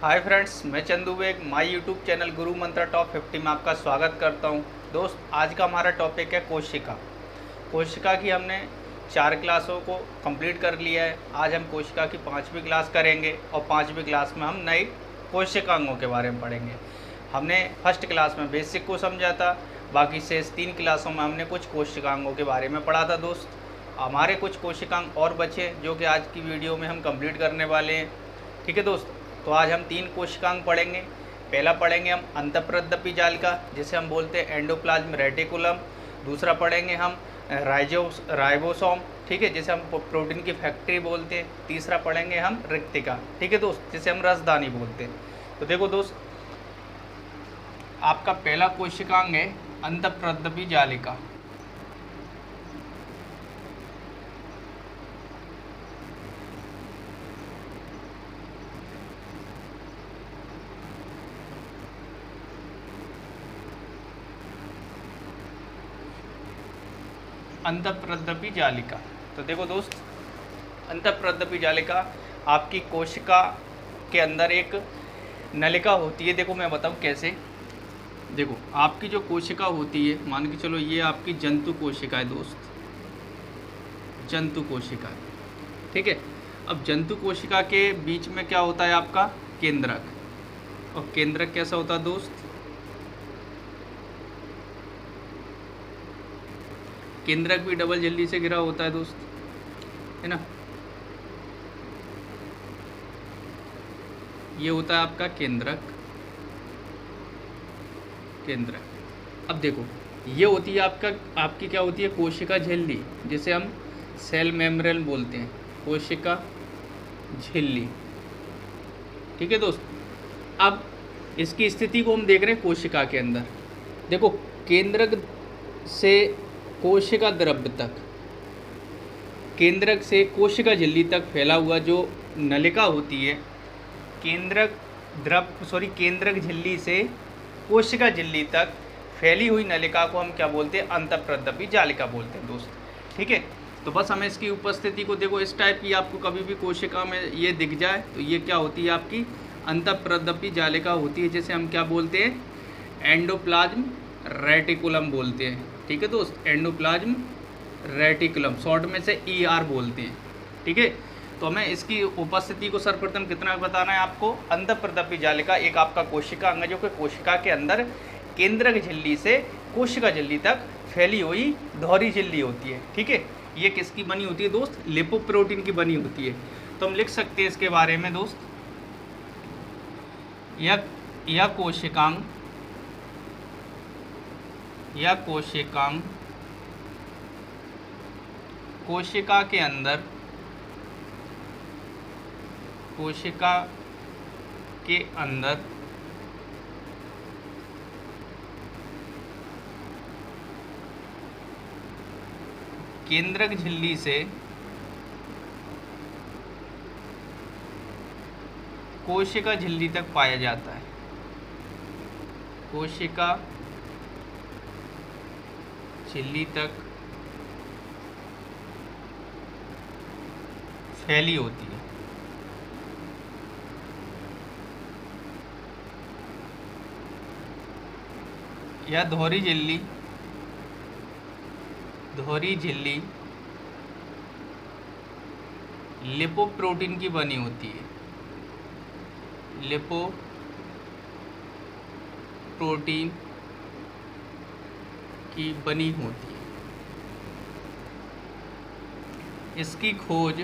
हाय friends, मैं Chandu Baig my YouTube channel Guru Mantra top 50 में आपका स्वागत करता हूं। दोस्त, आज का हमारा टॉपिक है कोशिका। कोशिका की हमने 4 क्लासों को कंप्लीट कर लिया है। आज हम कोशिका की 5वीं क्लास करेंगे और 5वीं क्लास में हम नए कोशिकांगों के बारे में पढ़ेंगे। हमने फर्स्ट क्लास में बेसिक को समझा था, बाकी शेष 3 क्लासों में हमने कुछ कोशिकांगों के बारे में पढ़ा था। दोस्त, हमारे कुछ कोशिकांग और बचे जो कि आज की वीडियो में हम कंप्लीट करने वाले हैं। ठीक है दोस्त, तो आज हम 3 कोशिकांग पढ़ेंगे। पहला पढ़ेंगे हम अंतःप्रद्रपी जालिका, जिसे हम बोलते हैं एंडोप्लाज्म रेटिकुलम। दूसरा पढ़ेंगे हम राइबोसोम, ठीक है, जिसे हम प्रोटीन की फैक्ट्री बोलते हैं। तीसरा पढ़ेंगे हम रिक्तिका, ठीक है दोस्त, जिसे हम रसदानी बोलते हैं। तो देखो दोस्त, आपका पहला कोशिकांग है अंतःप्रद्रपी जालिका। अंतःप्रद्रपी जालिका, तो देखो दोस्त, अंतःप्रद्रपी जालिका आपकी कोशिका के अंदर एक नलिका होती है। देखो मैं बताऊं कैसे। देखो, आपकी जो कोशिका होती है, मान के चलो ये आपकी जंतु कोशिका है दोस्त, जंतु कोशिका है, ठीक है। अब जंतु कोशिका के बीच में क्या होता है आपका केंद्रक, और केंद्रक कैसा होता है दोस्त, केंद्रक भी डबल झिल्ली से घिरा होता है दोस्त, है ना। ये होता है आपका केंद्रक। केंद्रक, अब देखो, ये होती है आपकी क्या होती है, कोशिका झिल्ली, जिसे हम सेल मेम्ब्रेन बोलते हैं, कोशिका झिल्ली, ठीक है दोस्त। अब इसकी स्थिति को हम देख रहे हैं कोशिका के अंदर। देखो, केंद्रक से कोशिका द्रव्य तक, केंद्रक से कोशिका झिल्ली तक फैला हुआ जो नलिका होती है, केंद्रक झिल्ली से कोशिका झिल्ली तक फैली हुई नलिका को हम क्या बोलते हैं, अंतःप्रद्रपी जालिका बोलते हैं दोस्त, ठीक है। तो बस हमें इसकी उपस्थिति को देखो, इस टाइप की आपको कभी भी कोशिका में ये दिख जाए तो ये क्या होती है, आपकी अंतःप्रद्रपी जालिका होती है, जिसे हम क्या बोलते हैं, एंडोप्लाज्म रेटिकुलम बोलते हैं, ठीक है दोस्त। एंडोप्लाज्म रेटिकुलम, शॉर्ट में से ER बोलते हैं, ठीक है। तो हमें इसकी उपस्थिति को सर्वप्रथम कितना बताना है आपको, अंतःप्रद्रपी जालिका एक आपका कोशिका अंग है जो कि कोशिका के अंदर केंद्रक झिल्ली से कोशिका झिल्ली तक फैली हुई दोहरी झिल्ली होती है, ठीक है। ये किसकी बनी होती है दोस्त, लिपोप्रोटीन की बनी होती है। तो हम लिख सकते हैं इसके बारे में दोस्त, यह कोशिकांग कोशिका के अंदर, कोशिका के अंदर केंद्रक झिल्ली से कोशिका झिल्ली तक पाया जाता है, कोशिका झिल्ली तक फैली होती है। यह दोहरी झिल्ली लिपोप्रोटीन की बनी होती है, लिपोप्रोटीन की बनी होती है। इसकी खोज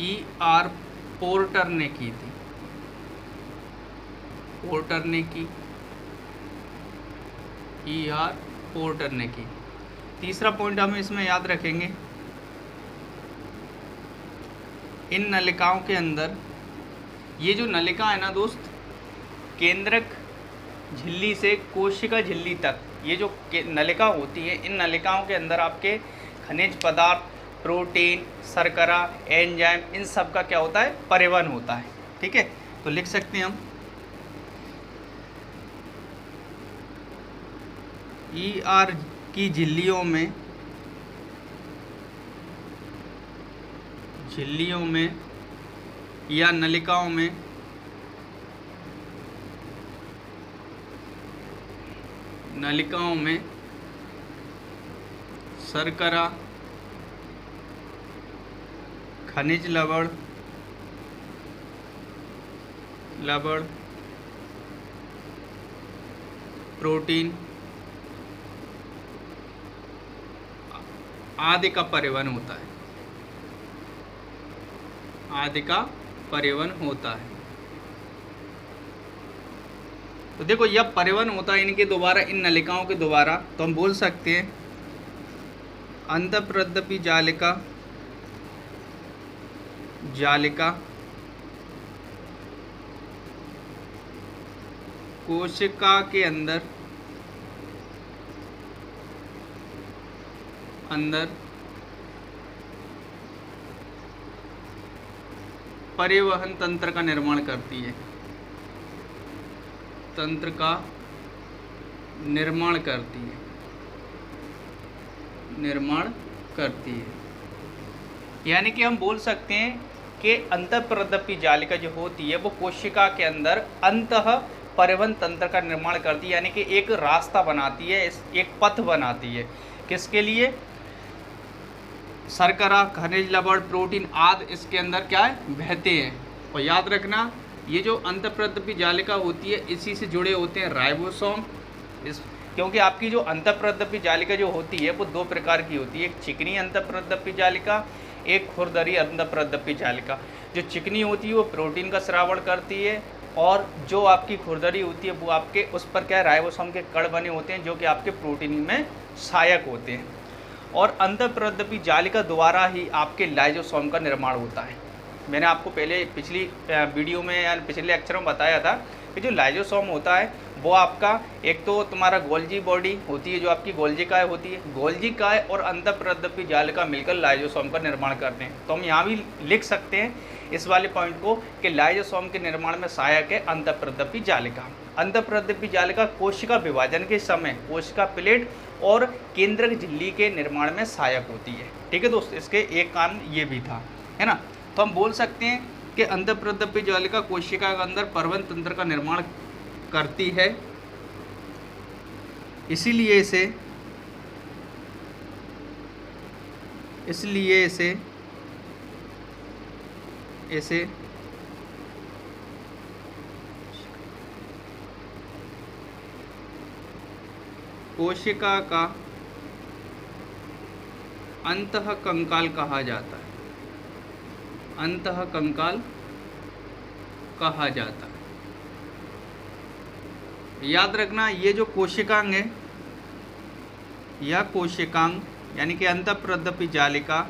ER पोर्टर ने की थी, ER पोर्टर ने की। तीसरा पॉइंट हम इसमें याद रखेंगे, इन नलिकाओं के अंदर, ये जो नलिका है ना दोस्त, केंद्रक झिल्ली से कोशिका झिल्ली तक ये जो नलिका होती है, इन नलिकाओं के अंदर आपके खनिज पदार्थ, प्रोटीन, शर्करा, एंजाइम, इन सब का क्या होता है, परिवहन होता है, ठीक है। तो लिख सकते हैं हम ER की झिल्लियों में झिल्लियों में या नलिकाओं में शर्करा, खनिज लवण, प्रोटीन आदि का परिवहन होता है। तो देखो, यह परिवहन होता है इनके द्वारा, इन नलिकाओं के द्वारा, तो हम बोल सकते हैं अंतःप्रद्रव्य जालिका कोशिका के अंदर परिवहन तंत्र का निर्माण करती है। यानी कि हम बोल सकते हैं कि अंतःप्रद्रव्य जालिका जो होती है वो कोशिका के अंदर अंतः परिवहन तंत्र का निर्माण करती है, यानी कि एक रास्ता बनाती है, एक पथ बनाती है। किसके लिए? शर्करा, खनिज लवण, प्रोटीन आदि इसके अंदर क्या है, बहते हैं। और याद रखना, ये जो अंतःप्रद्रव्य जालिका होती है इसी से जुड़े होते हैं राइबोसोम। क्योंकि आपकी जो अंतःप्रद्रव्य जालिका जो होती है वो दो प्रकार की होती है, एक चिकनी अंतःप्रद्रव्य जालिका, एक खुरदरी अंतःप्रद्रव्य जालिका। जो चिकनी होती है वो प्रोटीन का स्रावण करती है, और जो आपकी खुरदरी होती है वो आपके उस पर क्या है, राइबोसोम के कण बने होते हैं जो कि आपके प्रोटीन में सहायक होते हैं। और अंतःप्रद्रव्य जालिका द्वारा ही आपके लाइसोसोम का निर्माण होता है। मैंने आपको पहले पिछली वीडियो में या पिछले लेक्चर में बताया था कि जो लाइसोसोम होता है वो आपका एक तो तुम्हारा गोल्जी बॉडी होती है, जो आपकी गोल्जी काय होती है, गोल्जी काय और अंतःप्रद्रव्य जालिका मिलकर लाइसोसोम का निर्माण करते हैं। तो हम यहाँ भी लिख सकते हैं इस वाले पॉइंट को कि लाइसोसोम के निर्माण में सहायक है अंतःप्रद्रव्य जालिका। अंतःप्रद्रव्य जालिका कोशिका विभाजन के समय कोशिका प्लेट और केंद्रक झिल्ली के निर्माण में सहायक होती है। ठीक है दोस्त, इसके एक काम ये भी था, है ना। तो हम बोल सकते हैं कि अंतःप्रद्रव्य जालिका कोशिका के अंदर परिवहन तंत्र का निर्माण करती है, इसलिए इसे कोशिका का अंतःकंकाल कहा जाता है। याद रखना, ये जो कोशिकांग है, यह कोशिकांग यानी कि अंतःप्रद्रव्य जालिका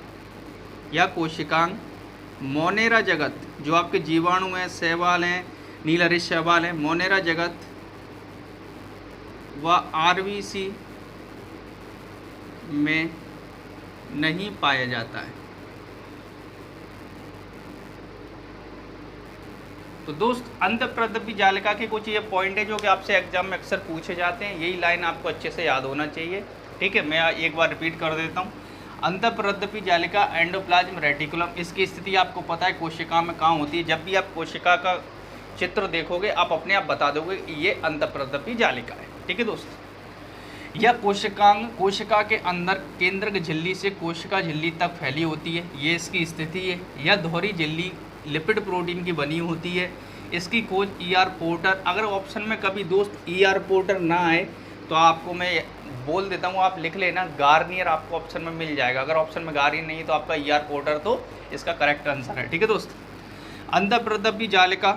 या कोशिकांग मोनेरा जगत, जो आपके जीवाणु हैं, शैवाल हैं, नीलहरित शैवाल हैं, मोनेरा जगत व आरबीसी में नहीं पाया जाता है। तो दोस्त, अंतःप्रद्रव्य जालिका के कुछ ये पॉइंट है जो कि आपसे एग्जाम में अक्सर पूछे जाते हैं। यही लाइन आपको अच्छे से याद होना चाहिए। ठीक है, मैं एक बार रिपीट कर देता हूँ। अंतःप्रद्रव्य जालिका एंडोप्लाज्म रेटिकुलम, इसकी स्थिति आपको पता है कोशिका में कहाँ होती है। जब भी आप कोशिका का चित्र देखोगे आप अपने आप बता दोगे ये अंतःप्रद्रव्य जालिका है। ठीक है दोस्त, यह कोशिकांग कोशिका के अंदर केंद्रक झिल्ली से कोशिका झिल्ली तक फैली होती है, ये इसकी स्थिति है। यह दोहरी झिल्ली लिपिड प्रोटीन की बनी होती है। इसकी खोज ईआर पोर्टर, अगर ऑप्शन में कभी दोस्त ईआर पोर्टर ना आए तो आपको मैं बोल देता हूँ, आप लिख लेना गार्नियर, आपको ऑप्शन में मिल जाएगा। अगर ऑप्शन में गार्नियर नहीं है तो आपका ईआर पोर्टर तो इसका करेक्ट आंसर है। ठीक है दोस्त, अंतःप्रद्रव्य जालिका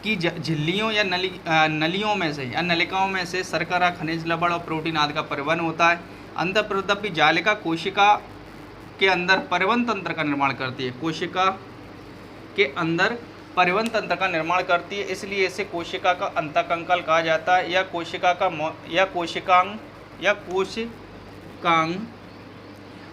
की झिल्लियों या नलियों में से या नलिकाओं में से शर्करा, खनिज लवण और प्रोटीन आदि का परिवहन होता है। अंतःप्रद्रव्य जालिका कोशिका के अंदर परिवहन तंत्र का निर्माण करती है, कोशिका के अंदर परिवहन तंत्र का निर्माण करती है, इसलिए इसे कोशिका का अंतःकंकाल कहा जाता है। यह कोशिकांग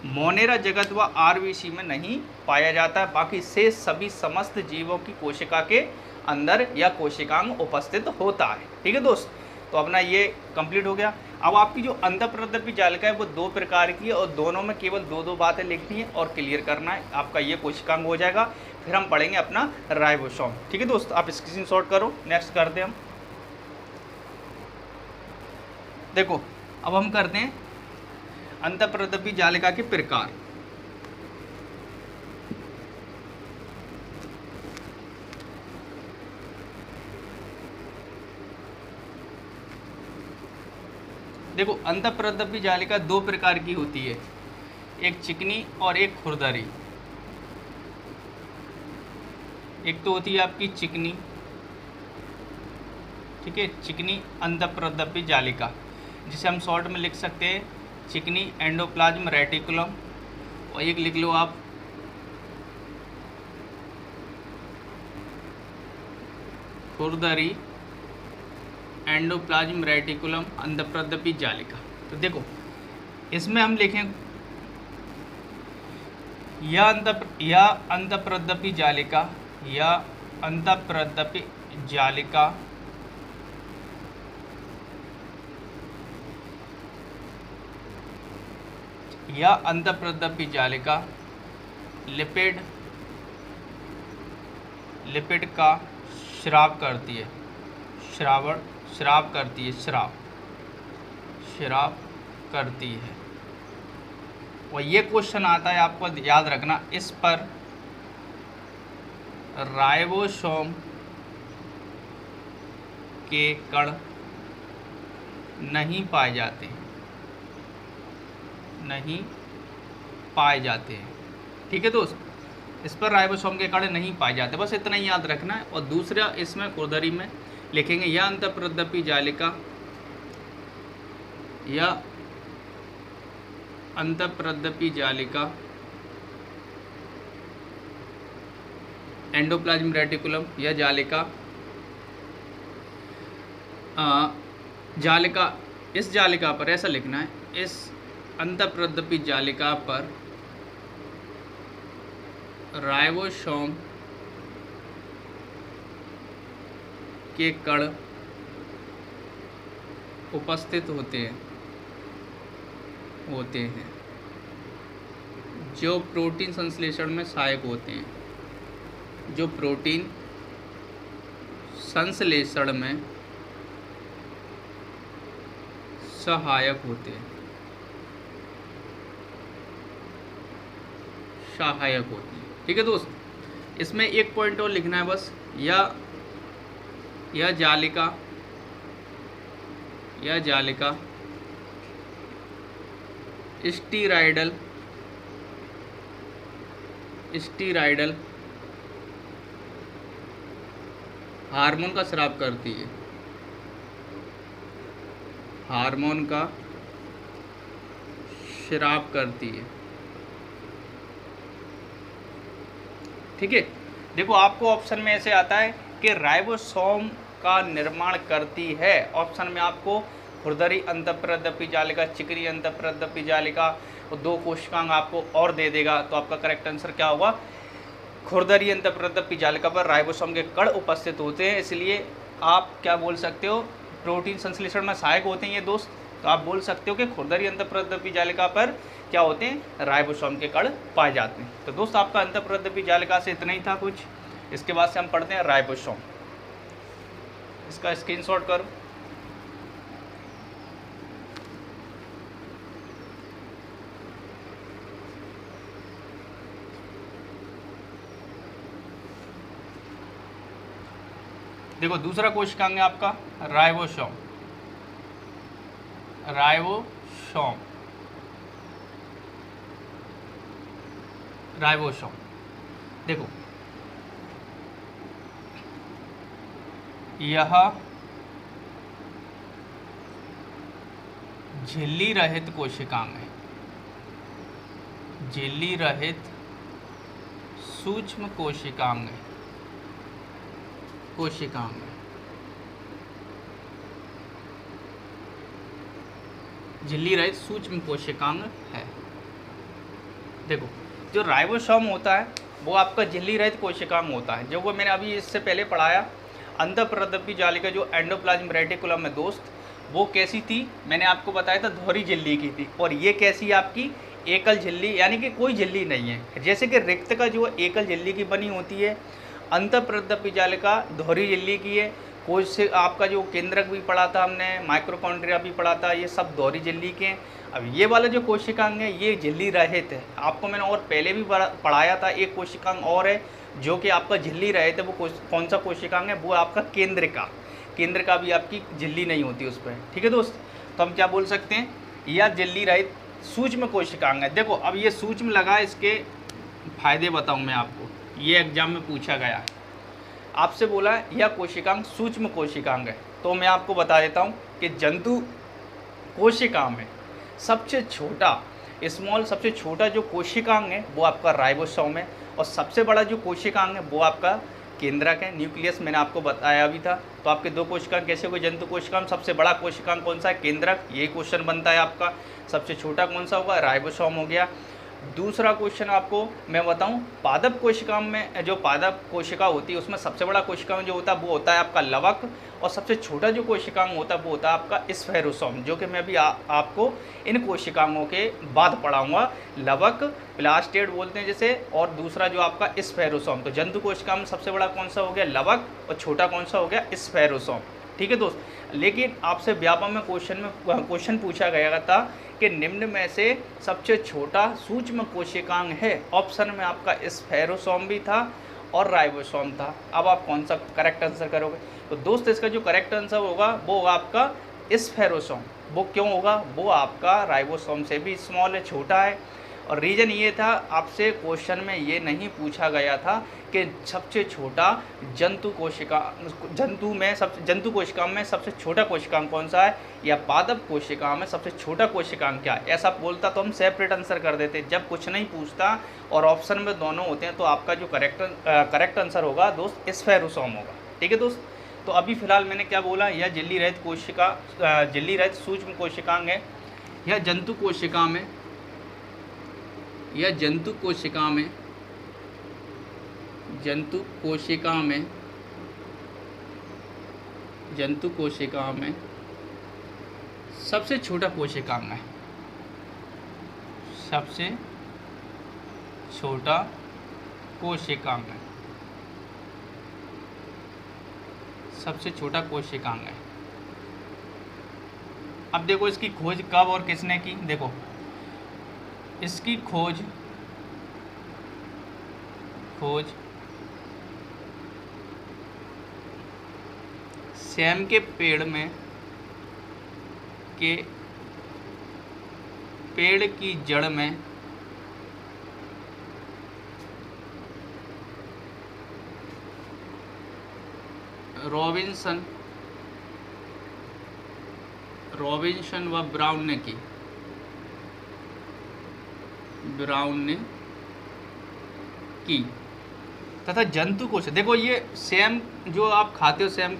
मोनेरा जगत व आरबीसी में नहीं पाया जाता है, बाकी शेष सभी समस्त जीवों की कोशिका के अंदर यह कोशिकांग उपस्थित होता है। ठीक है दोस्त, तो अपना ये कंप्लीट हो गया। अब आपकी जो अंतःप्रद्रव्य जालिका है वो 2 प्रकार की है और दोनों में केवल 2-2 बातें लिखनी है और क्लियर करना है, आपका ये कोशिकांग हो जाएगा। फिर हम पढ़ेंगे अपना राइबोसोम। ठीक है दोस्त, आप स्क्रीनशॉट करो। नेक्स्ट करते हैं हम। देखो अब हम करते हैं अंतःप्रद्रव्य जालिका के प्रकार। देखो अंतःप्रद्रव्य जालिका 2 प्रकार की होती है, एक चिकनी और एक खुरदरी। एक तो होती है आपकी चिकनी, ठीक है, चिकनी अंतःप्रद्रव्य जालिका, जिसे हम शॉर्ट में लिख सकते हैं चिकनी एंडोप्लाज्म रेटिकुलम, और एक लिख लो आप खुरदरी एंडोप्लाज्म रेटिकुलम अंतःप्रद्रव्य जालिका। तो देखो इसमें हम लिखें या अंतःप्रद्रव्य जालिका या अंतःप्रद्रव्य जालिका या अंतःप्रद्रव्य जालिका लिपिड का स्राव करती है, स्राव करती है। और ये क्वेश्चन आता है, आपको याद रखना, इस पर राइबोसोम के कण नहीं पाए जाते हैं। ठीक है दोस्त, इस पर राइबोसोम के कण नहीं पाए जाते, बस इतना ही याद रखना है। और दूसरा इसमें खुरदरी में लिखेंगे या अंतःप्रद्रव्य जालिका या अंतःप्रद्रव्य जालिका एंडोप्लाज्म रेटिकुलम या जालिका इस जालिका पर ऐसा लिखना है, इस अंतःप्रद्रव्य जालिका पर राइबोसोम के कण उपस्थित होते हैं जो प्रोटीन संश्लेषण में सहायक होते हैं, जो प्रोटीन संश्लेषण में सहायक होते हैं। ठीक है दोस्त, इसमें एक पॉइंट और लिखना है बस, या जालिका स्टीराइडल हार्मोन का स्राव करती है, ठीक है। देखो आपको ऑप्शन में ऐसे आता है कि राइबोसोम का निर्माण करती है। ऑप्शन में आपको खुरदरी अंतःप्रद्रव्य जालिका, चिकनी अंतःप्रद्रव्य जालिका और 2 कोशिकांग आपको और दे देगा। तो आपका करेक्ट आंसर क्या होगा? खुरदरी अंतःप्रद्रव्य जालिका पर राइबोसोम के कण उपस्थित होते हैं, इसलिए आप क्या बोल सकते हो, प्रोटीन संश्लेषण में सहायक होते हैं ये दोस्त। तो आप बोल सकते हो कि खुरदरी अंतःप्रद्रव्य जालिका पर क्या होते हैं, राइबोसोम के कण पाए जाते हैं। तो दोस्त आपका अंतःप्रद्रव्य जालिका से इतना ही था कुछ। इसके बाद से हम पढ़ते हैं राइबोसोम। इसका स्क्रीनशॉट करो। देखो दूसरा कोशिकांग है आपका राइबोसोम। देखो यह झिल्ली रहित कोशिकांग है, झिल्ली रहित सूक्ष्म कोशिकांग है, झिल्ली रहित सूक्ष्म कोशिकांग है। देखो जो राइबोसोम होता है वो आपका झिल्ली रहित कोशिकांग होता है, जो वो मैंने अभी इससे पहले पढ़ाया। अंतःप्रद्रव्य जालिका जो एंडोप्लाज्म रेटिकुलम में दोस्त, वो कैसी थी, मैंने आपको बताया था दोहरी झिल्ली की थी, और ये कैसी आपकी एकल झिल्ली, यानी कि कोई झिल्ली नहीं है। जैसे कि रिक्त का जो एकल झिल्ली की बनी होती है, अंतःप्रदपी जालिका दोहरी झिल्ली की है, कोश से आपका जो केंद्रक भी पढ़ा था हमने, माइक्रोकॉन्ड्रिया भी पढ़ा था, ये सब दोहरी झिल्ली के हैं। अब ये वाला जो कोशिकांग है ये झिल्ली रहित है। आपको मैंने और पहले भी पढ़ाया था, एक कोशिकांग और है जो कि आपका झिल्ली रहित है। वो कौन सा कोशिकांग है? वो आपका केंद्र का भी आपकी झिल्ली नहीं होती उस पर। ठीक है दोस्त, तो हम क्या बोल सकते हैं, यह झिल्ली रहित सूक्ष्म कोशिकांग है। देखो अब ये सूक्ष्म लगा, इसके फायदे बताऊं मैं आपको, ये एग्जाम में पूछा गया है, आपसे बोला यह कोशिकांग सूक्ष्म कोशिकांग है। तो मैं आपको बता देता हूं कि जंतु कोशिकांग में सबसे छोटा जो कोशिकांग है वो आपका राइबोसोम है, और सबसे बड़ा जो कोशिकांग है वो आपका केंद्रक है, न्यूक्लियस, मैंने आपको बताया भी था। तो आपके दो कोशिकांग कैसे हुए? जंतु कोशिकांग, सबसे बड़ा कोशिकांग कौन सा है? केंद्रक। यही क्वेश्चन बनता है आपका। सबसे छोटा कौन सा होगा? राइबोसोम हो गया। दूसरा क्वेश्चन आपको मैं बताऊं, पादप कोशिकांग में जो पादप कोशिका होती है उसमें सबसे बड़ा कोशिकांग जो होता है वो होता है आपका लवक, और सबसे छोटा जो कोशिकांग होता है वो होता है आपका स्फेरोसोम, जो कि मैं अभी आपको इन कोशिकांगों के बाद पढ़ाऊंगा। लवक, प्लास्टेड बोलते हैं जैसे, और दूसरा जो आपका स्फेरोसोम। तो जंतु कोशिकांग में सबसे बड़ा कौन सा हो गया? लवक, और छोटा कौन सा हो गया? स्फेरोसोम। ठीक है दोस्त, लेकिन आपसे व्यापक में क्वेश्चन पूछा गया था कि निम्न में से सबसे छोटा सूक्ष्म कोशिकांग है। ऑप्शन में आपका स्फेरोसोम भी था और राइबोसोम था। अब आप कौन सा करेक्ट आंसर करोगे? तो दोस्त इसका जो करेक्ट आंसर होगा वो होगा आपका स्फेरोसोम। वो क्यों होगा? वो आपका राइबोसोम से भी स्मॉल है, छोटा है। और रीज़न ये था, आपसे क्वेश्चन में ये नहीं पूछा गया था कि सबसे छोटा जंतु कोशिकांग में सबसे छोटा कोशिकांग कौन सा है, या पादप कोशिकांग में सबसे छोटा कोशिकांग क्या है। ऐसा बोलता तो हम सेपरेट आंसर कर देते। जब कुछ नहीं पूछता और ऑप्शन में दोनों होते हैं तो आपका जो करेक्ट आंसर होगा दोस्त स्फेरोसोम होगा। ठीक है दोस्त, तो अभी फ़िलहाल मैंने क्या बोला, यह झिल्ली रहित सूक्ष्म कोशिकांग है। यह जंतु कोशिका में सबसे छोटा कोशिकांग है। सबसे छोटा कोशिकांग है। अब देखो इसकी खोज कब और किसने की? देखो इसकी खोज सेम के पेड़ की जड़ में रॉबिन्सन व ब्राउन ने की तथा जंतु कोश, देखो ये सेम जो आप खाते हो सेम,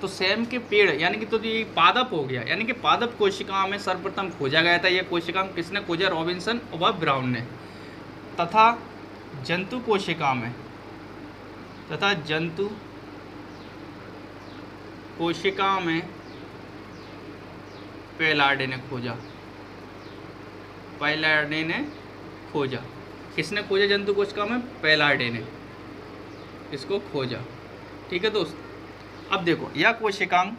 तो सेम के पेड़ यानी कि, तो ये पादप हो गया, यानी कि पादप कोशिकाओं में सर्वप्रथम खोजा गया था। ये कोशिकाओं किसने खोजा? रॉबिन्सन व ब्राउन ने। तथा जंतु कोशिकाओं में पेलार्डे ने खोजा। किसने खोजा जंतु कोशिका में? पेलार्डे ने इसको खोजा। ठीक है दोस्त, अब देखो यह कोशिकांग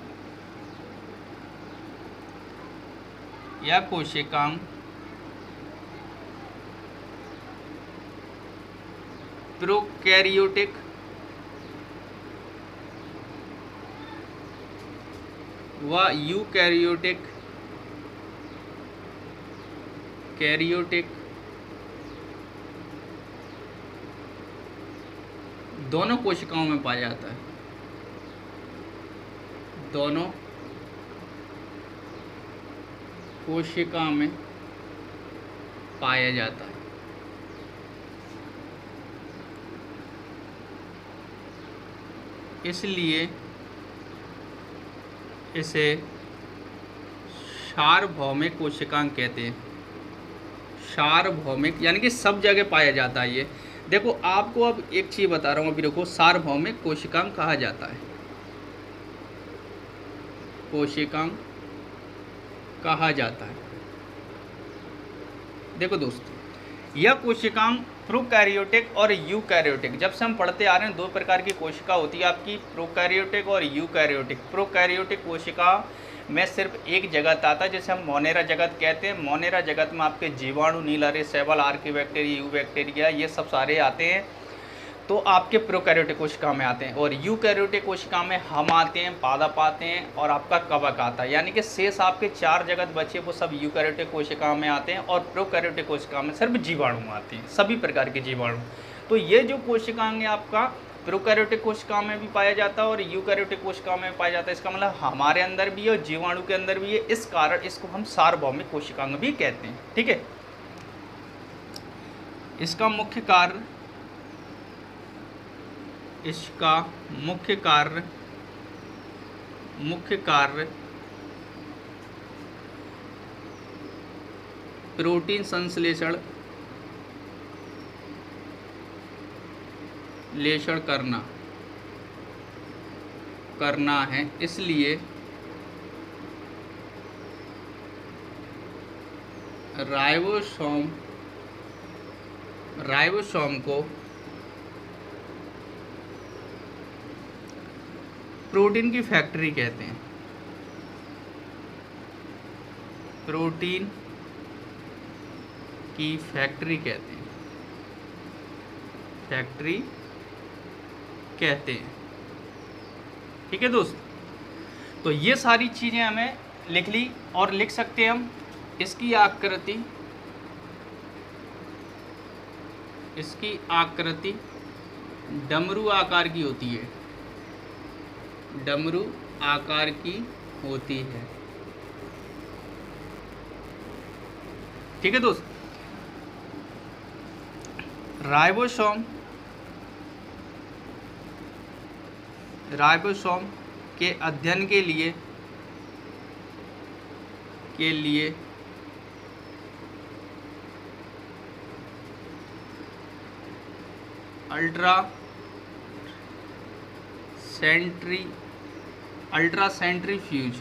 प्रोकैरियोटिक व यूकैरियोटिक दोनों कोशिकाओं में पाया जाता है। दोनों कोशिका में पाया जाता है। इसलिए इसे सार्वभौमिक कोशिकांग कहते हैं। सार्वभौमिक यानी कि सब जगह पाया जाता है ये। देखो आपको अब एक चीज़ बता रहा हूँ, अभी देखो सार्वभौमिक कोशिकांग कहा जाता है। कोशिकांग कहा जाता है। देखो दोस्तों, यह कोशिकांग प्रोकैरियोटिक और यूकैरियोटिक, जब से हम पढ़ते आ रहे हैं दो प्रकार की कोशिका होती है आपकी, प्रोकैरियोटिक और यूकैरियोटिक। प्रोकैरियोटिक कोशिका में सिर्फ एक जगत आता है जिसे हम मोनेरा जगत कहते हैं। मोनेरा जगत में आपके जीवाणु, नीलारे, सेवल, आर्किबैक्टीरिया, यू बैक्टीरिया, ये सब सारे आते हैं, तो आपके प्रोकैरियोटिक कोशिका में आते हैं। और यूकैरियोटिक कोशिका में हम आते हैं, पादप आते हैं और आपका कवक आता है, यानी कि शेष आपके 4 जगत बचे वो सब यूकैरियोटिक कोशिका में आते हैं और प्रोकैरियोटिक कोशिका में सिर्फ जीवाणु आते हैं, सभी प्रकार के जीवाणु। तो ये जो कोशिकांग है आपका प्रोकैरियोटिक कोशिका में भी पाया जाता है और यूकैरियोटिक कोशिका में पाया जाता है। इसका मतलब हमारे अंदर भी है और जीवाणु के अंदर भी है, इस कारण इसको हम सार्वभौमिक कोशिकांग भी कहते हैं। ठीक है, इसका मुख्य कार्य प्रोटीन संश्लेषण करना है। इसलिए राइबोसोम को प्रोटीन की फैक्ट्री कहते हैं। प्रोटीन की फैक्ट्री कहते हैं। ठीक है दोस्त, तो ये सारी चीज़ें हमें लिख ली और लिख सकते हैं हम। इसकी आकृति डमरू आकार की होती है, डमरू आकार की होती है। ठीक है दोस्त, राइबोसोम के अध्ययन के लिए अल्ट्रा सेंट्रीफ्यूज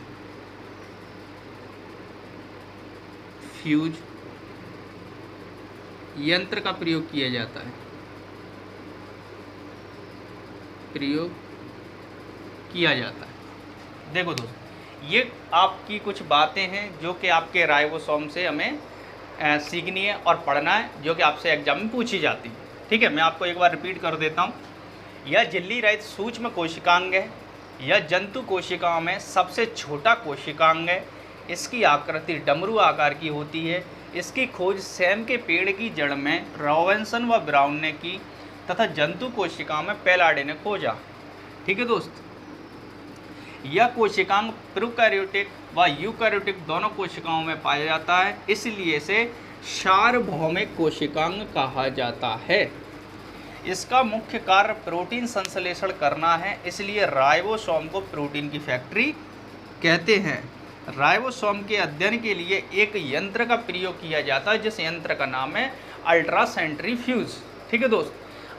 यंत्र का प्रयोग किया जाता है। देखो दोस्त, ये आपकी कुछ बातें हैं जो कि आपके राइबोसोम से हमें सीखनी है और पढ़ना है, जो कि आपसे एग्जाम में पूछी जाती है। ठीक है, मैं आपको एक बार रिपीट कर देता हूँ। यह झिल्ली रहित सूक्ष्म कोशिकांग है। यह जंतु कोशिकाओं में सबसे छोटा कोशिकांग है। इसकी आकृति डमरू आकार की होती है। इसकी खोज सेम के पेड़ की जड़ में रॉबिन्सन व ब्राउन ने की तथा जंतु कोशिकाओं में पैलाडे ने खोजा। ठीक है दोस्त, यह कोशिकांग प्रोकैरियोटिक व यूकैरियोटिक दोनों कोशिकाओं में पाया जाता है, इसलिए इसे सार्वभौमिक कोशिकांग कहा जाता है। इसका मुख्य कार्य प्रोटीन संश्लेषण करना है, इसलिए राइबोसोम को प्रोटीन की फैक्ट्री कहते हैं। राइबोसोम के अध्ययन के लिए एक यंत्र का प्रयोग किया जाता है, जिस यंत्र का नाम है अल्ट्रा सेंट्रीफ्यूज। ठीक है दोस्त,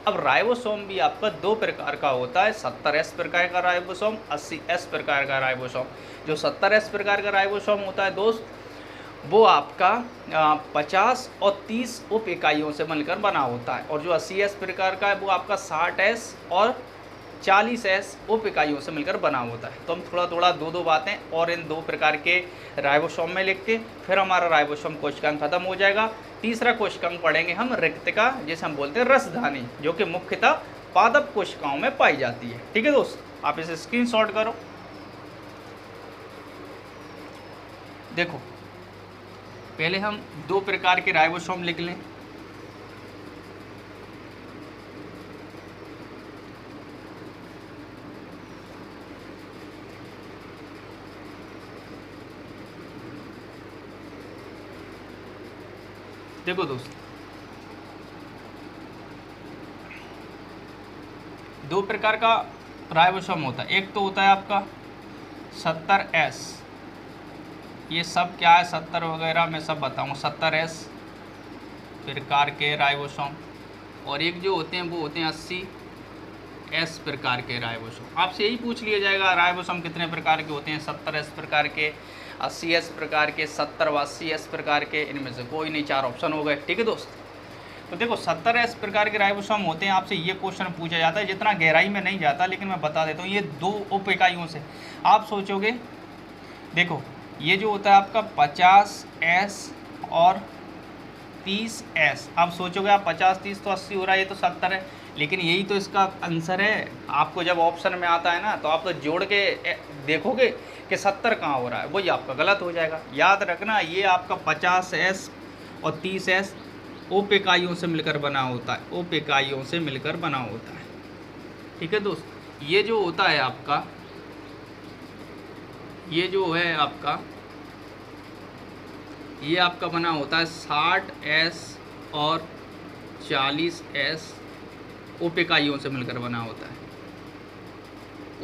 अब राइबोसोम भी आपका 2 प्रकार का होता है, 70S प्रकार का राइबोसोम, 80S प्रकार का राइबोसोम। जो 70S प्रकार का राइबोसोम होता है दोस्त, वो आपका 50 और 30 उप इकाइयों से मिलकर बना होता है, और जो 80S प्रकार का है वो आपका 60S और 40S उप इकाइयों से मिलकर बना होता है। तो हम थोड़ा थोड़ा 2 बातें और इन 2 प्रकार के राइबोसोम में लिखते, फिर हमारा राइबोसोम कोशिकांग खत्म हो जाएगा। तीसरा कोशिकांग पढ़ेंगे हम रिक्तिका, जिसे हम बोलते हैं रसधानी, जो कि मुख्यतः पादप कोशिकाओं में पाई जाती है। ठीक है दोस्त, आप इसे स्क्रीनशॉट करो। देखो, पहले हम 2 प्रकार के राइबोसोम लिख लें। देखो दोस्त, 2 प्रकार का राइबोसोम होता है। एक तो होता है आपका 70S, ये सब क्या है 70 वगैरह मैं सब बताऊँ, 70S प्रकार के राइबोसोम। और एक जो होते हैं वो होते हैं एस प्रकार के राइबोसोम। आपसे यही पूछ लिया जाएगा राइबोसोम कितने प्रकार के होते हैं, 70 एस प्रकार के, 80 एस प्रकार के, 70 व 80 एस प्रकार के, इनमें से कोई नहीं, 4 ऑप्शन हो गए। ठीक है दोस्त, तो देखो 70 एस प्रकार के राइबोसोम होते हैं। आपसे ये क्वेश्चन पूछा जाता है, जितना गहराई में नहीं जाता लेकिन मैं बता देता हूँ। ये 2 उप इकाइयों से आप सोचोगे, देखो ये जो होता है आपका 50 एस और 30 एस, आप सोचोगे आप 50 30 तो 80 हो रहा है, ये तो 70 है, लेकिन यही तो इसका आंसर है। आपको जब ऑप्शन में आता है ना तो आप तो जोड़ के देखोगे कि 70 कहाँ हो रहा है, वही आपका गलत हो जाएगा। याद रखना, ये आपका 50 एस और 30 एस उप इकाइयों से मिलकर बना होता है, उप इकाइयों से मिलकर बना होता है। ठीक है दोस्त, ये जो होता है आपका, ये जो है आपका, ये आपका बना होता है 60 एस और 40 एस उप इकाइयों से मिलकर बना होता है।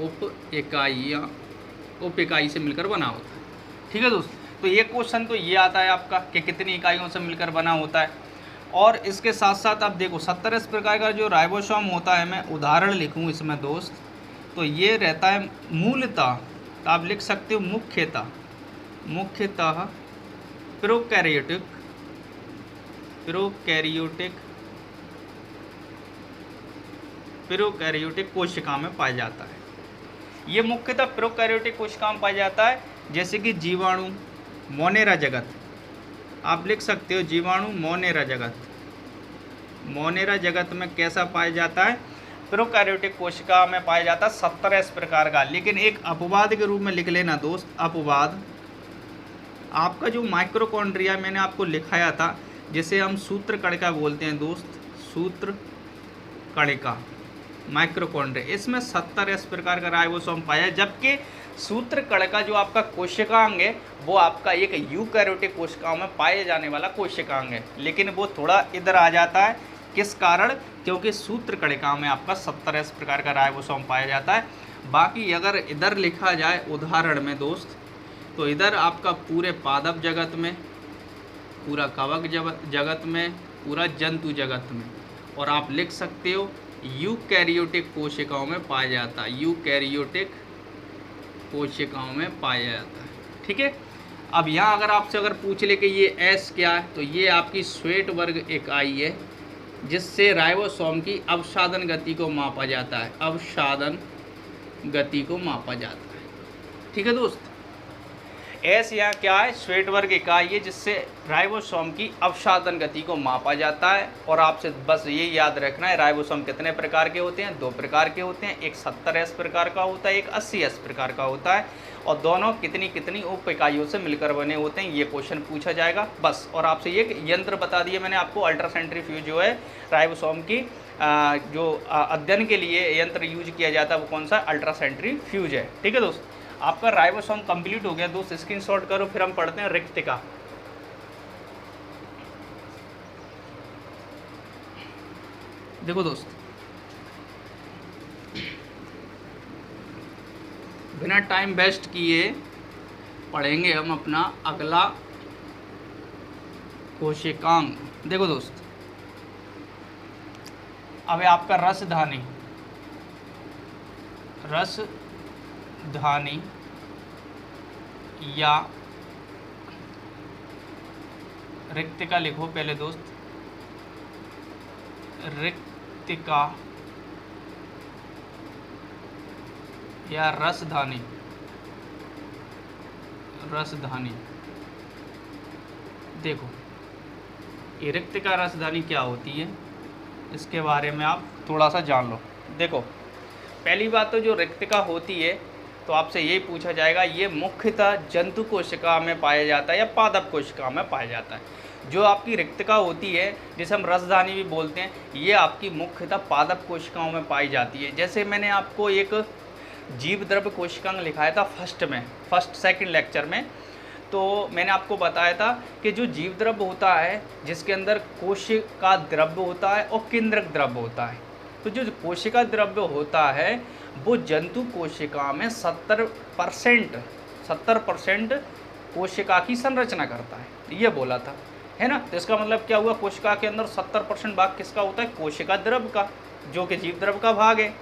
उप इकाई से मिलकर बना होता है। ठीक है दोस्त, तो ये क्वेश्चन तो ये आता है आपका कि कितनी इकाइयों से मिलकर बना होता है। और इसके साथ साथ आप देखो 70 इस प्रकार का जो राइबोसोम होता है, मैं उदाहरण लिखूँ इसमें दोस्त, तो ये रहता है मूलतः, तो आप लिख सकते हो मुख्यतः प्रोकैरियोटिक कोशिका में पाया जाता है। ये मुख्यतः प्रोकैरियोटिक कोशिका में पाया जाता है, जैसे कि जीवाणु, मोनेरा जगत, आप लिख सकते हो जीवाणु, मोनेरा जगत में कैसा पाया जाता है, प्रोकैरियोटिक कोशिका में पाया जाता है 70 इस प्रकार का। लेकिन एक अपवाद के रूप में लिख लेना दोस्त, अपवाद आपका जो माइक्रोकॉन्ड्रिया मैंने आपको लिखाया था, जिसे हम सूत्र कणिका बोलते हैं दोस्त, सूत्र कणिका माइक्रोकॉन्ड्रिया, इसमें 70 इस प्रकार का राइबोसोम पाया, जबकि सूत्र कणिका जो आपका कोशिकांग है वो आपका एक यूकैरियोटिक कोशिकाओं में पाए जाने वाला कोशिकांग है, लेकिन वो थोड़ा इधर आ जाता है। किस कारण? क्योंकि सूत्र कणिका में आपका 70 इस प्रकार का राइबोसोम पाया जाता है। बाकी अगर इधर लिखा जाए उदाहरण में दोस्त, तो इधर आपका पूरे पादप जगत में, पूरा कवक जगत में, पूरा जंतु जगत में, और आप लिख सकते हो यूकैरियोटिक कोशिकाओं में पाया जाता है, यूकैरियोटिक कोशिकाओं में पाया जाता है। ठीक है, अब यहाँ अगर आपसे अगर पूछ ले कि ये एस क्या है, तो ये आपकी श्वेत वर्ग इकाई है, जिससे राइबोसोम की अवसादन गति को मापा जाता है, अवसादन गति को मापा जाता है। ठीक है दोस्त, एस यहाँ क्या है, श्वेत वर्ग इकाई है, जिससे राइबोसोम की अवसादन गति को मापा जाता है। और आपसे बस ये याद रखना है, राइबोसोम कितने प्रकार के होते हैं, 2 प्रकार के होते हैं, एक 70 एस प्रकार का होता है, एक 80 एस प्रकार का होता है, और दोनों कितनी कितनी उप इकाइयों से मिलकर बने होते हैं, ये क्वेश्चन पूछा जाएगा बस। और आपसे ये यंत्र बता दिए मैंने आपको, अल्ट्रासेंट्रीफ्यूज जो है राइबोसोम की जो अध्ययन के लिए यंत्र यूज किया जाता है वो कौन सा, अल्ट्रासेंट्रीफ्यूज है। ठीक है दोस्त, आपका राइबोसोम कंप्लीट हो गया दोस्त, स्क्रीनशॉट करो, फिर हम पढ़ते हैं रिक्तिका। देखो दोस्त, बिना टाइम वेस्ट किए पढ़ेंगे हम अपना अगला कोशिकांग। देखो दोस्त, अब आपका रसधानी या रिक्तिका लिखो पहले दोस्त, रिक्तिका या रसधानी। देखो ये रिक्तिका रसधानी क्या होती है, इसके बारे में आप थोड़ा सा जान लो। देखो पहली बात तो जो रिक्तिका होती है, तो आपसे यही पूछा जाएगा, ये मुख्यतः जंतु कोशिका में पाया जाता है या पादप कोशिका में पाया जाता है। जो आपकी रिक्तिका होती है, जिसे हम रसधानी भी बोलते हैं, ये आपकी मुख्यतः पादप कोशिकाओं में पाई जाती है। जैसे मैंने आपको एक जीव द्रव्य कोशिकांग लिखाया था फर्स्ट सेकंड लेक्चर में, तो मैंने आपको बताया था कि जो जीव द्रव्य होता है, जिसके अंदर कोशिका द्रव्य होता है और केंद्रक द्रव्य होता है, तो जो कोशिका द्रव्य होता है वो जंतु कोशिका में 70% कोशिका की संरचना करता है, ये बोला था, है ना। तो इसका मतलब क्या हुआ, कोशिका के अंदर 70% भाग किसका होता है, कोशिका द्रव्य का, जो कि जीव द्रव्य का भाग है।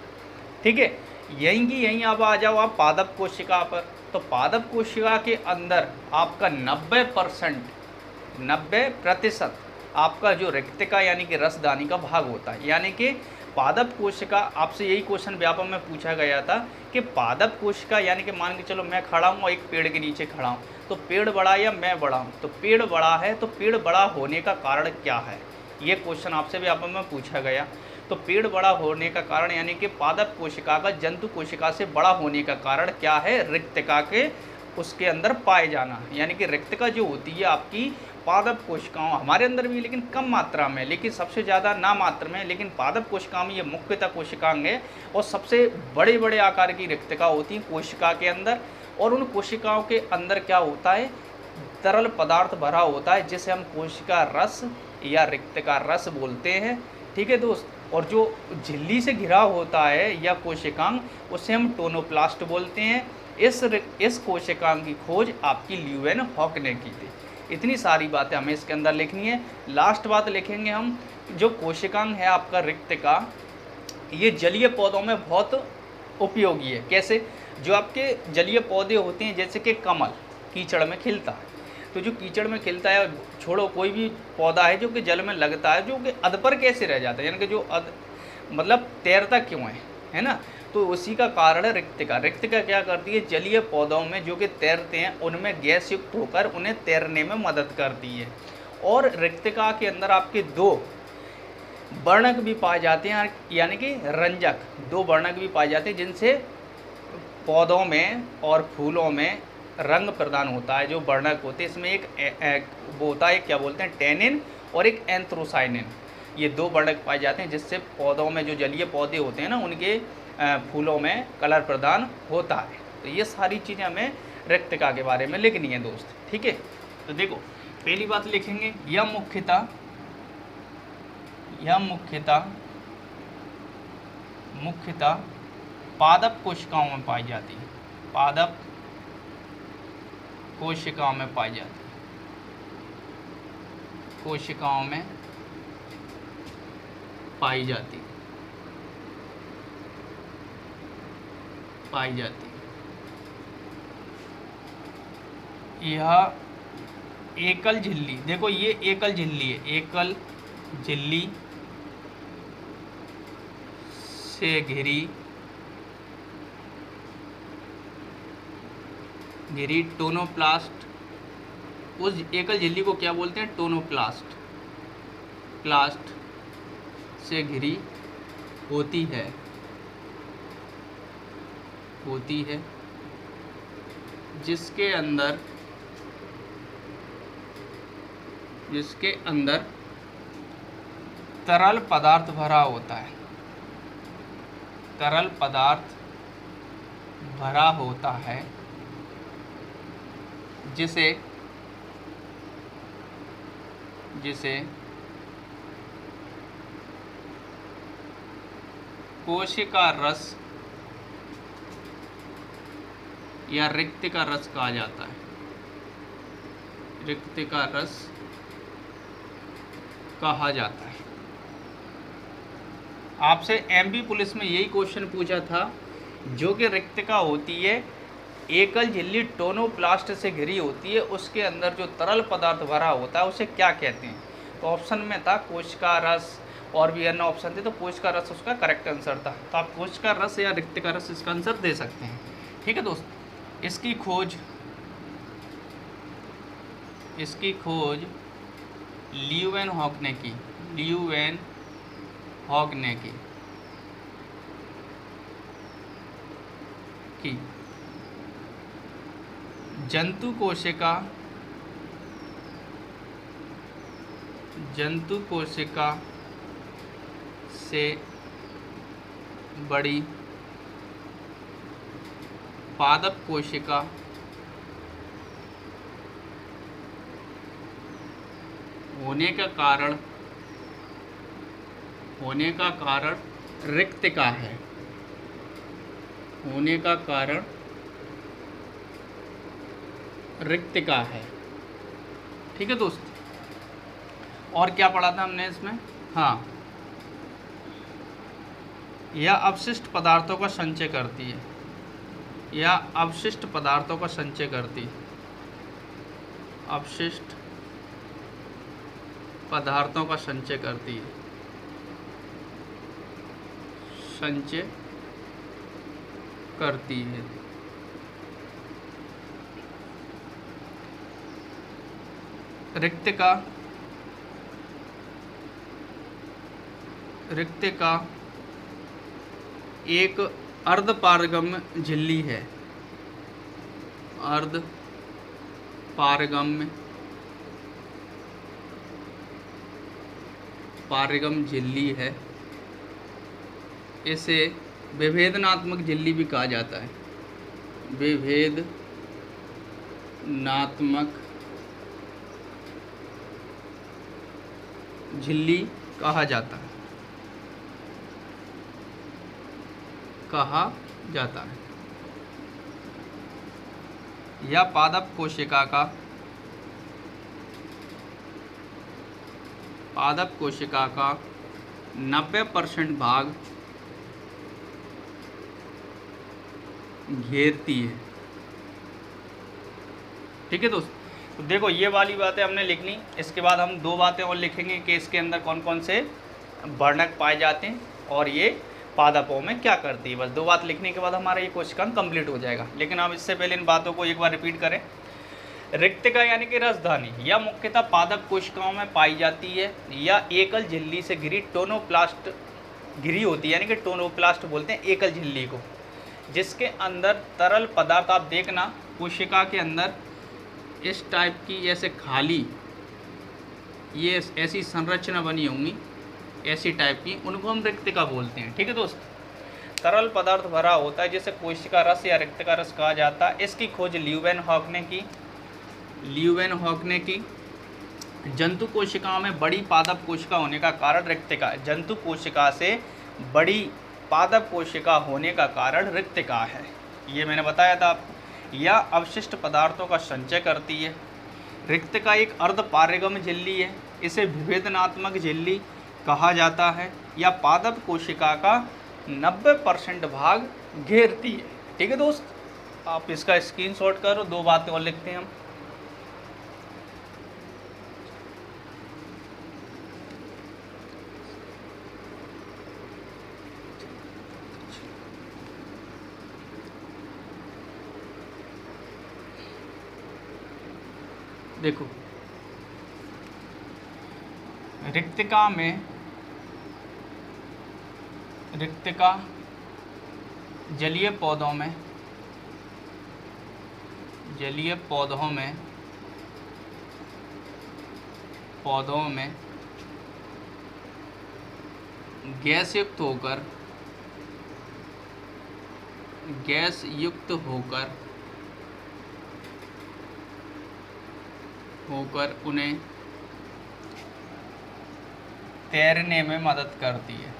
ठीक है। यहीं की यहीं अब आ जाओ आप पादप कोशिका पर। तो पादप कोशिका के अंदर आपका 90% आपका जो रिक्तिका यानी कि रसदानी का भाग होता है। यानी कि पादप कोशिका, आपसे यही क्वेश्चन व्यापक में पूछा गया था कि पादप कोशिका यानी कि मान के चलो मैं खड़ा हूँ और एक पेड़ के नीचे खड़ा हूँ, तो पेड़ बड़ा या मैं बड़ा हूँ? तो पेड़ बड़ा है, तो पेड़ बड़ा होने का कारण क्या है, ये क्वेश्चन आपसे व्यापक में पूछा गया। तो पेड़ बड़ा होने का कारण यानी कि पादप कोशिका का जंतु कोशिका से बड़ा होने का कारण क्या है? रिक्तिका के उसके अंदर पाए जाना। यानी कि रिक्तिका जो होती है आपकी पादप कोशिकाओं, हमारे अंदर भी लेकिन कम मात्रा में, लेकिन सबसे ज़्यादा ना मात्रा में, लेकिन पादप कोशिकाओं में ये मुख्यतः कोशिकांग है और सबसे बड़े बड़े आकार की रिक्तिका होती हैं कोशिका के अंदर। और उन कोशिकाओं के अंदर क्या होता है? तरल पदार्थ भरा होता है जिसे हम कोशिका रस या रिक्तिका रस बोलते हैं। ठीक है दोस्त। और जो झिल्ली से घिरा होता है या कोशिकांग, उसे हम टोनोप्लास्ट बोलते हैं। इस कोशिकांग की खोज आपकी ल्यूवेनहॉक ने की थी। इतनी सारी बातें हमें इसके अंदर लिखनी है। लास्ट बात लिखेंगे हम, जो कोशिकांग है आपका रिक्तिका, ये जलीय पौधों में बहुत उपयोगी है। कैसे? जो आपके जलीय पौधे होते हैं जैसे कि कमल कीचड़ में खिलता है, तो जो कीचड़ में खिलता है, छोड़ो कोई भी पौधा है जो कि जल में लगता है, जो कि अध पर कैसे रह जाता है, यानी कि जो अध मतलब तैरता क्यों है ना? तो उसी का कारण है रिक्तिका। रिक्तिका क्या करती है? जलीय पौधों में जो कि तैरते हैं उनमें गैस युक्त होकर उन्हें तैरने में मदद करती है। और रिक्तिका के अंदर आपके 2 वर्णक भी पाए जाते हैं, यानी कि रंजक 2 वर्णक भी पाए जाते हैं जिनसे पौधों में और फूलों में रंग प्रदान होता है। जो वर्णक होते हैं इसमें एक वो होता है, क्या बोलते हैं, टैनिन और एक एंथ्रोसाइनिन। ये 2 वर्णक पाए जाते हैं जिससे पौधों में, जो जलीय पौधे होते हैं ना, उनके फूलों में कलर प्रदान होता है। तो ये सारी चीज़ें हमें रिक्तिका के बारे में लिखनी है दोस्त। ठीक है। तो देखो पहली बात लिखेंगे, यह मुख्यतः पादप कोशिकाओं में पाई जाती है। पादप कोशिकाओं में पाई जाती है। कोशिकाओं में पाई जाती है। यह एकल झिल्ली, देखो ये एकल झिल्ली है, एकल झिल्ली से घिरी टोनोप्लास्ट। उस एकल झिल्ली को क्या बोलते हैं? टोनोप्लास्ट। प्लास्ट से घिरी होती है जिसके अंदर तरल पदार्थ भरा होता है। तरल पदार्थ भरा होता है जिसे कोशिका रस या रिक्तिका रस कहा जाता है। रिक्तिका रस कहा जाता है। आपसे एमपी पुलिस में यही क्वेश्चन पूछा था, जो कि रिक्तिका होती है, एकल झिल्ली टोनोप्लास्ट से घिरी होती है, उसके अंदर जो तरल पदार्थ भरा होता है उसे क्या कहते हैं? तो ऑप्शन में था कोशिका रस, और भी अन्य ऑप्शन थे, तो कोशिका रस उसका करेक्ट आंसर था। तो आप कोशिका रस या रिक्तिका रस इसका आंसर दे सकते हैं। ठीक है दोस्त। इसकी खोज ल्यूवेनहॉक ने की। जंतु कोशिका से बड़ी पादप कोशिका होने का कारण रिक्तिका है। ठीक है दोस्त। और क्या पढ़ा था हमने इसमें? हाँ, या अवशिष्ट पदार्थों का संचय करती है, या अवशिष्ट पदार्थों का संचय करती है, अवशिष्ट पदार्थों का संचय करती है, संचय करती है। रिक्तिका एक अर्धपारगम्य झिल्ली है, पारगम्य झिल्ली है। इसे विभेदनात्मक झिल्ली भी कहा जाता है, विभेदनात्मक झिल्ली कहा जाता है। या पादप कोशिका का 90% भाग घेरती है। ठीक है दोस्त, तो देखो ये वाली बातें हमने लिख ली। इसके बाद हम दो बातें और लिखेंगे कि इसके अंदर कौन कौन से वर्णक पाए जाते हैं और ये पादपों में क्या करती है। बस दो बात लिखने के बाद हमारा ये कोशिकांग कंप्लीट हो जाएगा। लेकिन अब इससे पहले इन बातों को एक बार रिपीट करें। रिक्तिका यानी कि रसधानी यह मुख्यतः पादप कोशिकाओं में पाई जाती है या एकल झिल्ली से घिरी टोनोप्लास्ट घिरी होती है, यानी कि टोनोप्लास्ट बोलते हैं एकल झिल्ली को, जिसके अंदर तरल पदार्थ, आप देखना कोशिका के अंदर इस टाइप की ऐसे खाली ये ऐसी संरचना बनी होंगी, ऐसी टाइप की, उनको हम रिक्तिका बोलते हैं। ठीक है दोस्त, तरल पदार्थ भरा होता है जिसे कोशिका रस या रिक्तिका रस कहा जाता है। इसकी खोज ल्यूवेनहॉक ने की। जंतु कोशिकाओं में बड़ी पादप कोशिका होने का कारण रिक्तिका, जंतु कोशिका से बड़ी पादप कोशिका होने का कारण रिक्तिका है, ये मैंने बताया था आपको। यह अवशिष्ट पदार्थों का संचय करती है। रिक्तिका एक अर्धपारगम्य झिल्ली है, इसे विभेदनात्मक झिल्ली कहा जाता है। या पादप कोशिका का 90% भाग घेरती है। ठीक है दोस्त, आप इसका स्क्रीनशॉट करो। दो बातें और लिखते हैं हम। देखो, रिक्तिका जलीय पौधों में गैस युक्त होकर उन्हें तैरने में मदद करती है।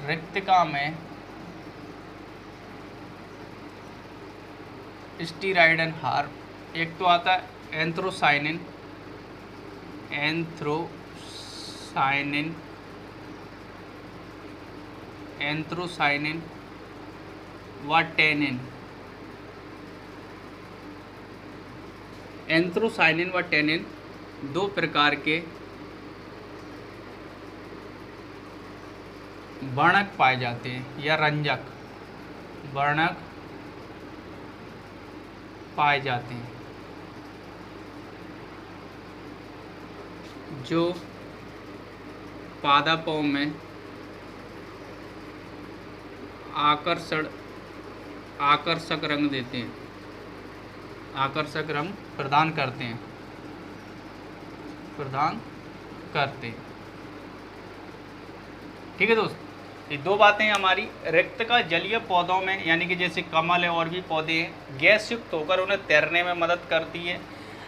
रिक्तिका में स्टीराइडन हार्म, एक तो आता है एंथ्रोसाइनिन व टेनिन। एंथ्रोसाइनिन व टेनिन दो प्रकार के वर्णक पाए जाते हैं या रंजक वर्णक पाए जाते हैं जो पादपों में आकर्षक रंग देते हैं, आकर्षक रंग प्रदान करते हैं। ठीक है दोस्त, ये दो बातें हमारी। रिक्तिका जलीय पौधों में, यानी कि जैसे कमल है और भी पौधे हैं, गैस युक्त होकर उन्हें तैरने में मदद करती है।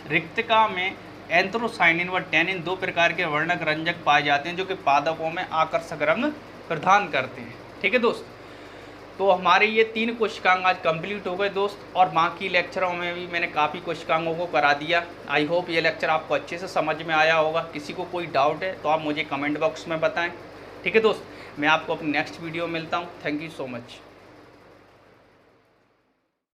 रिक्तिका में एंथ्रोसाइनिन व टेनिन दो प्रकार के वर्णक रंजक पाए जाते हैं जो कि पादपों में आकर्षक रंग प्रदान करते हैं। ठीक है दोस्त, तो हमारे ये 3 कोशिकांग आज कंप्लीट हो गए दोस्त, और बाकी लेक्चरों में भी मैंने काफ़ी कोशिकांगों को करा दिया। आई होप ये लेक्चर आपको अच्छे से समझ में आया होगा। किसी को कोई डाउट है तो आप मुझे कमेंट बॉक्स में बताएं। ठीक है दोस्त, मैं आपको अपनी नेक्स्ट वीडियो में मिलता हूँ। Thank you so much.